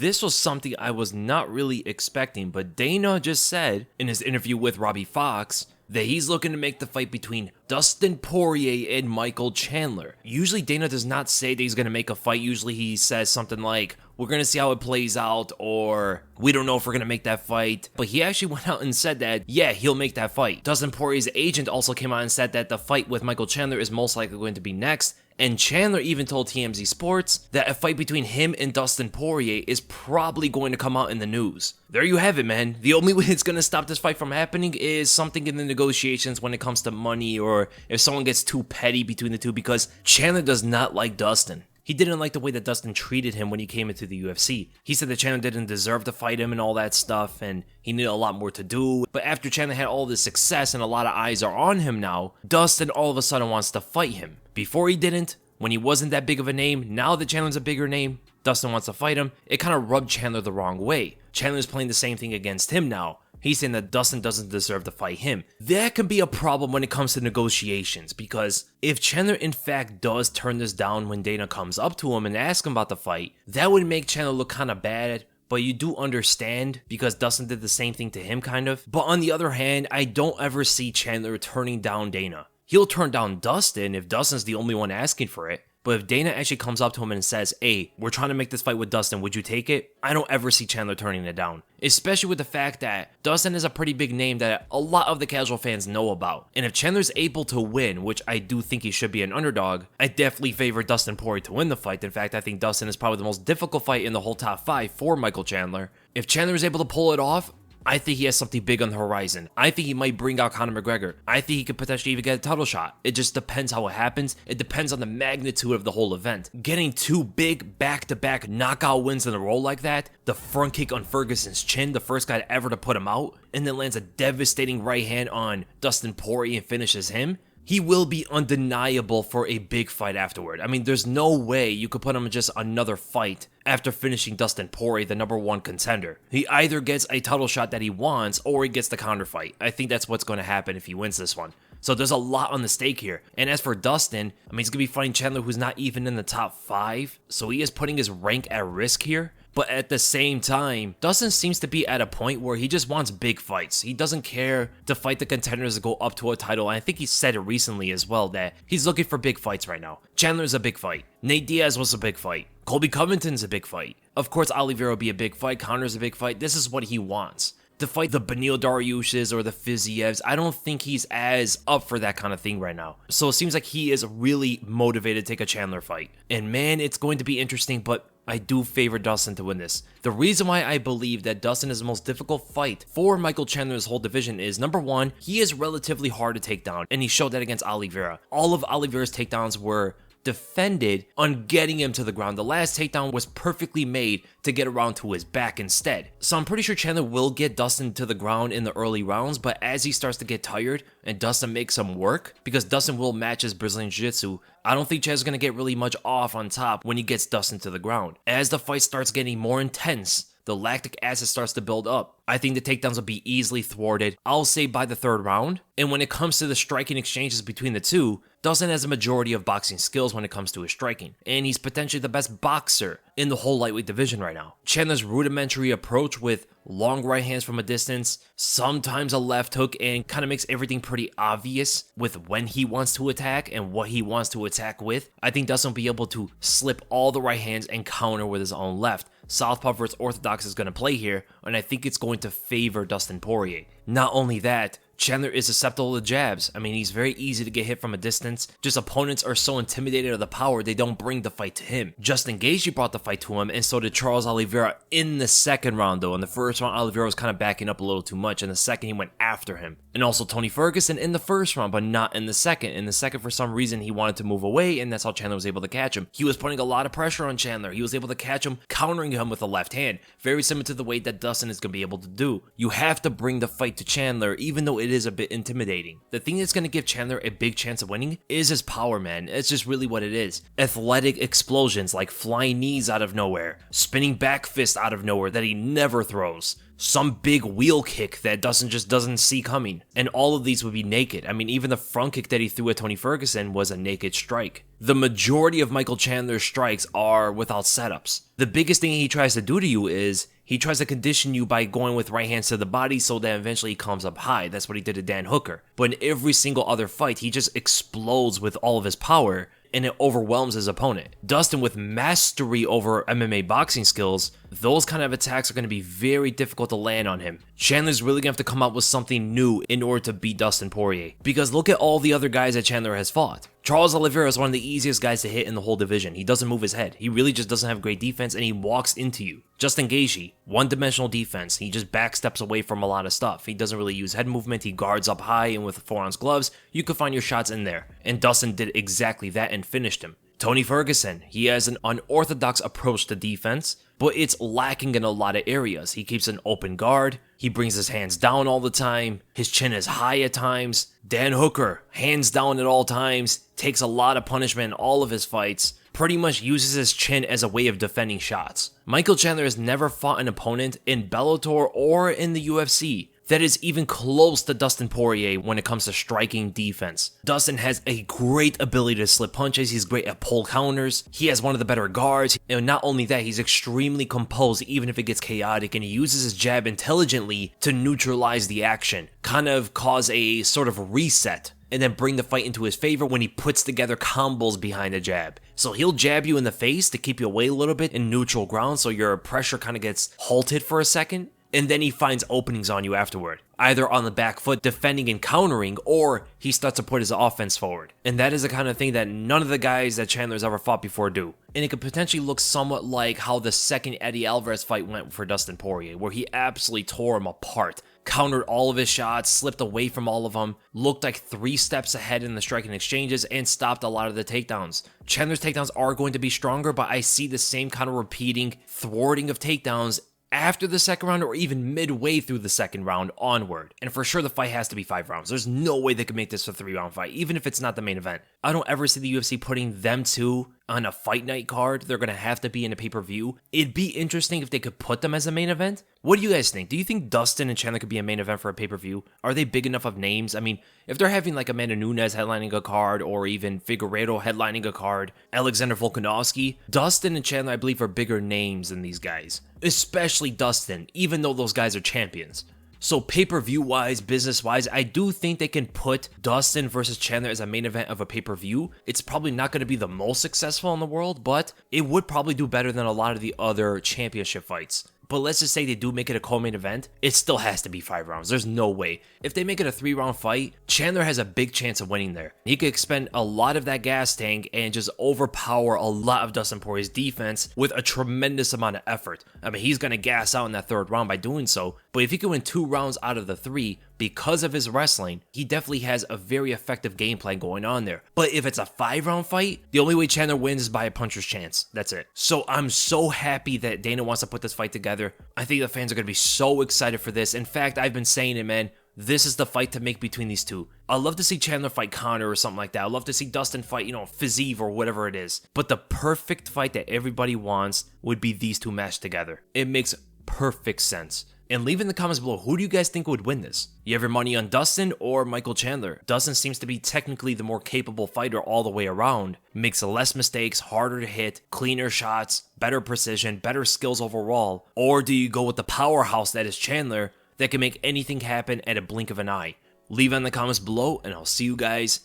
this was something I was not really expecting, but Dana just said in his interview with Robbie Fox that he's looking to make the fight between Dustin Poirier and Michael Chandler. Usually Dana does not say that he's going to make a fight. Usually he says something like, we're going to see how it plays out, or we don't know if we're going to make that fight. But he actually went out and said that, yeah, he'll make that fight. Dustin Poirier's agent also came out and said that the fight with Michael Chandler is most likely going to be next. And Chandler even told TMZ Sports that a fight between him and Dustin Poirier is probably going to come out in the news. There you have it, man. The only way it's going to stop this fight from happening is something in the negotiations when it comes to money, or if someone gets too petty between the two, because Chandler does not like Dustin. He didn't like the way that Dustin treated him when he came into the UFC. He said that Chandler didn't deserve to fight him and all that stuff, and he needed a lot more to do. But after Chandler had all this success and a lot of eyes are on him now, Dustin all of a sudden wants to fight him. Before he didn't, when he wasn't that big of a name. Now that Chandler's a bigger name, Dustin wants to fight him. It kind of rubbed Chandler the wrong way. Chandler's playing the same thing against him now. He's saying that Dustin doesn't deserve to fight him. That can be a problem when it comes to negotiations, because if Chandler in fact does turn this down when Dana comes up to him and asks him about the fight, that would make Chandler look kind of bad. But you do understand, because Dustin did the same thing to him kind of. But on the other hand, I don't ever see Chandler turning down Dana. He'll turn down Dustin if Dustin's the only one asking for it. But if Dana actually comes up to him and says, hey, we're trying to make this fight with Dustin, would you take it? I don't ever see Chandler turning it down. Especially with the fact that Dustin is a pretty big name that a lot of the casual fans know about. And if Chandler's able to win, which I do think he should be an underdog, I definitely favor Dustin Poirier to win the fight. In fact, I think Dustin is probably the most difficult fight in the whole top 5 for Michael Chandler. If Chandler is able to pull it off, I think he has something big on the horizon. I think he might bring out Conor McGregor. I think he could potentially even get a title shot. It just depends how it happens. It depends on the magnitude of the whole event. Getting 2 big back-to-back knockout wins in a row like that, the front kick on Ferguson's chin, the first guy ever to put him out, and then lands a devastating right hand on Dustin Poirier and finishes him, he will be undeniable for a big fight afterward. I mean, there's no way you could put him in just another fight after finishing Dustin Poirier, the #1 contender. He either gets a title shot that he wants, or he gets the counter fight. I think that's what's going to happen if he wins this one. So there's a lot on the stake here. And as for Dustin, I mean, he's going to be fighting Chandler, who's not even in the top 5. So he is putting his rank at risk here. But at the same time, Dustin seems to be at a point where he just wants big fights. He doesn't care to fight the contenders to go up to a title. And I think he said it recently as well that he's looking for big fights right now. Chandler's a big fight. Nate Diaz was a big fight. Colby Covington's a big fight. Of course, Oliveira will be a big fight. Conor's a big fight. This is what he wants. To fight the Beneil Dariush's or the Fizievs, I don't think he's as up for that kind of thing right now. So it seems like he is really motivated to take a Chandler fight. And man, it's going to be interesting, but I do favor Dustin to win this. The reason why I believe that Dustin is the most difficult fight for Michael Chandler's whole division is, #1, he is relatively hard to take down, and he showed that against Oliveira. All of Oliveira's takedowns were defended on getting him to the ground. The last takedown was perfectly made to get around to his back instead. So I'm pretty sure Chandler will get Dustin to the ground in the early rounds, but as he starts to get tired and Dustin makes some work, because Dustin will match his Brazilian Jiu-Jitsu, I don't think Chandler's going to get really much off on top when he gets Dustin to the ground. As the fight starts getting more intense, the lactic acid starts to build up. I think the takedowns will be easily thwarted, I'll say by the 3rd round. And when it comes to the striking exchanges between the two, Dustin has a majority of boxing skills when it comes to his striking. And he's potentially the best boxer in the whole lightweight division right now. Chandler's rudimentary approach with long right hands from a distance, sometimes a left hook, and kind of makes everything pretty obvious with when he wants to attack and what he wants to attack with. I think Dustin will be able to slip all the right hands and counter with his own left. Southpaw versus orthodox is going to play here, and I think it's going to favor Dustin Poirier. Not only that, Chandler is susceptible to jabs. I mean, he's very easy to get hit from a distance. Just opponents are so intimidated of the power, they don't bring the fight to him. Justin Gaethje brought the fight to him, and so did Charles Oliveira in the 2nd round, though. In the 1st round, Oliveira was kind of backing up a little too much. In the 2nd, he went after him. And also Tony Ferguson in the 1st round, but not in the 2nd. In the 2nd, for some reason, he wanted to move away, and that's how Chandler was able to catch him. He was putting a lot of pressure on Chandler. He was able to catch him, countering him with a left hand. Very similar to the way that Dustin is going to be able to do. You have to bring the fight to Chandler, even though it it is a bit intimidating. The thing that's going to give Chandler a big chance of winning is his power, man. It's just really what it is. Athletic explosions like flying knees out of nowhere, spinning back fist out of nowhere that he never throws, some big wheel kick that Dustin just doesn't see coming. And all of these would be naked. I mean, even the front kick that he threw at Tony Ferguson was a naked strike. The majority of Michael Chandler's strikes are without setups. The biggest thing he tries to do to you is he tries to condition you by going with right hands to the body so that eventually he comes up high. That's what he did to Dan Hooker. But in every single other fight, he just explodes with all of his power and it overwhelms his opponent. Dustin, with mastery over MMA boxing skills, those kind of attacks are going to be very difficult to land on him. Chandler's really going to have to come up with something new in order to beat Dustin Poirier. Because look at all the other guys that Chandler has fought. Charles Oliveira is one of the easiest guys to hit in the whole division. He doesn't move his head. He really just doesn't have great defense, and he walks into you. Justin Gaethje, one-dimensional defense. He just backsteps away from a lot of stuff. He doesn't really use head movement. He guards up high, and with 4-ounce gloves, you can find your shots in there. And Dustin did exactly that and finished him. Tony Ferguson, he has an unorthodox approach to defense, but it's lacking in a lot of areas. He keeps an open guard. He brings his hands down all the time. His chin is high at times. Dan Hooker, hands down at all times, takes a lot of punishment in all of his fights. Pretty much uses his chin as a way of defending shots. Michael Chandler has never fought an opponent in Bellator or in the UFC that is even close to Dustin Poirier when it comes to striking defense. Dustin has a great ability to slip punches, he's great at pull counters, he has one of the better guards, and not only that, he's extremely composed even if it gets chaotic, and he uses his jab intelligently to neutralize the action, kind of cause a sort of reset, and then bring the fight into his favor when he puts together combos behind the jab. So he'll jab you in the face to keep you away a little bit in neutral ground so your pressure kind of gets halted for a second, and then he finds openings on you afterward, either on the back foot defending and countering, or he starts to put his offense forward. And that is the kind of thing that none of the guys that Chandler's ever fought before do. And it could potentially look somewhat like how the second Eddie Alvarez fight went for Dustin Poirier, where he absolutely tore him apart, countered all of his shots, slipped away from all of them, looked like 3 steps ahead in the striking exchanges, and stopped a lot of the takedowns. Chandler's takedowns are going to be stronger, but I see the same kind of repeating, thwarting of takedowns after the second round or even midway through the second round onward. And for sure the fight has to be 5 rounds. There's no way they could make this a 3-round fight, even if it's not the main event. I don't ever see the UFC putting them two on a fight night card. They're going to have to be in a pay-per-view. It'd be interesting if they could put them as a main event. What do you guys think? Do you think Dustin and Chandler could be a main event for a pay-per-view? Are they big enough of names? I mean, if they're having like Amanda Nunes headlining a card or even Figueiredo headlining a card, Alexander Volkanovski, Dustin and Chandler I believe are bigger names than these guys. Especially Dustin, even though those guys are champions. So pay-per-view wise, business wise, I do think they can put Dustin versus Chandler as a main event of a pay-per-view. It's probably not going to be the most successful in the world, but it would probably do better than a lot of the other championship fights. But let's just say they do make it a co-main event, it still has to be 5 rounds. There's no way. If they make it a 3-round fight, Chandler has a big chance of winning there. He could expend a lot of that gas tank and just overpower a lot of Dustin Poirier's defense with a tremendous amount of effort. I mean, he's going to gas out in that 3rd round by doing so, but if he can win 2 rounds out of the 3, because of his wrestling, he definitely has a very effective game plan going on there. But if it's a 5-round fight, the only way Chandler wins is by a puncher's chance. That's it. So I'm so happy that Dana wants to put this fight together. I think the fans are going to be so excited for this. In fact, I've been saying it, man. This is the fight to make between these two. I'd love to see Chandler fight Conor or something like that. I'd love to see Dustin fight, Fiziev or whatever it is. But the perfect fight that everybody wants would be these two matched together. It makes perfect sense. And leave in the comments below, who do you guys think would win this? You have your money on Dustin or Michael Chandler? Dustin seems to be technically the more capable fighter all the way around. Makes less mistakes, harder to hit, cleaner shots, better precision, better skills overall. Or do you go with the powerhouse that is Chandler that can make anything happen at a blink of an eye? Leave in the comments below and I'll see you guys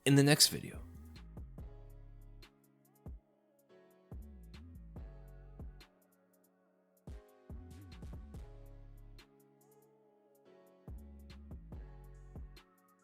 in the next video.